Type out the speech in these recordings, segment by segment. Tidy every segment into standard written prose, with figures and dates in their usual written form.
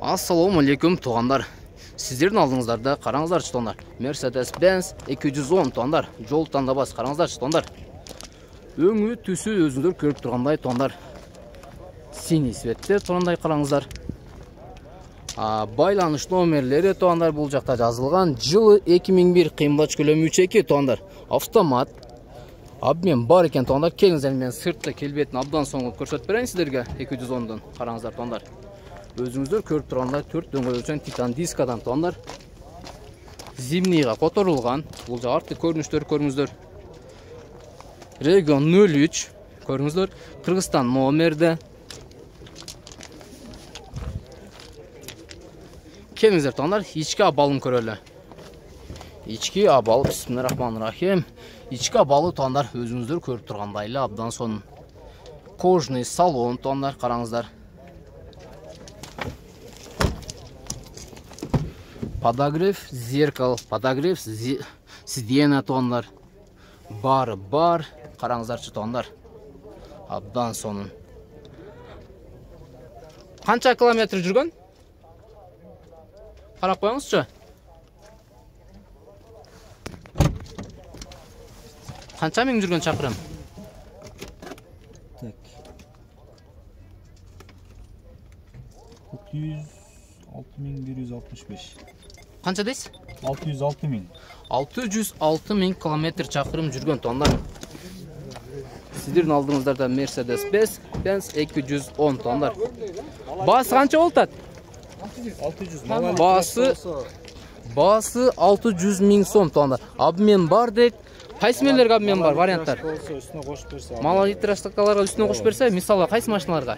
Assalamu алейкум туғандар. Сіздердің алдыңыздарда қараңыздаршы тоғандар. Mercedes-Benz 210 тоғандар. Жол таңдабас қараңыздаршы тоғандар. Өңі түсі өзіңдер көріп тұрғандай тоғандар. Синий светте тоғандай қараңыздар. Байланыш номерлері тоғандар бұл жақта жазылған. Жылы 2001 қимылдач көлемі 3.2 тоғандар. Автомат. Обмен бар екен тоғандар. Келіңіздер, мен сыртты келбетін абдан соңғы көрсетіп берейін сіздерге 210-дан қараңыздар тоғандар. Өзіңіздер көріп тұрғандай 4 дөңгелекпен титан дискадан тоғандар. Зимнийға қотырылған. Бұл жағы артты көріністер көріңіздер. Регион 03 көріңіздер. Қырғызстан номерді. Келіңіздер тоғандар, ички абалын көрелі. Ички абалы, бисмиллахиррахманиррахим. Ички абалы тоғандар, өзіңіздер көріп тұрғандайлы абдан соның. Кожный салон тоғандар, қараңыздар. Подогрев зеркал, подогрев сиденья тоғандар. Бар, қараңыздаршы тоғандар. Абдан соның. Қанша километр жүрген? Қарап қойыңызшы. Қанша мен жүрген шақырым? Так. 606.165. Қанша дейсіз? 606.000. 606.000 километр шақырым жүрген тоғандар. Сіздердің алдыңыздарда Mercedes-Benz 210 тоғандар. Басы қанша болтады? 600. Басы 600.000 сом тоғандар. Обмен бар дейд. Қайсы мерлерге обмен бар, варианттар? Мала литрашқаларға үстіне қошып берсе, мысалы қайсы машиналарға?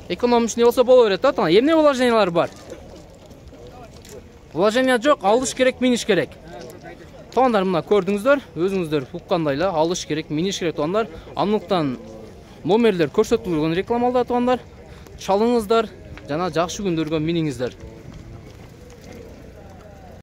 Экономичный болса болу берет, тоғандар. Емне вложениялар бар? Вложения жоқ, алыш керек, миниш керек. Тоғандар, мұна көрдіңіздер, өзіңіздер ұққандайла, алыш керек, миниш керек тоғандар. Анықтан номерлер көрсетілген рекламалда тоғандар. Шалыңыздар, жана жақшы күндерге миніңіздер.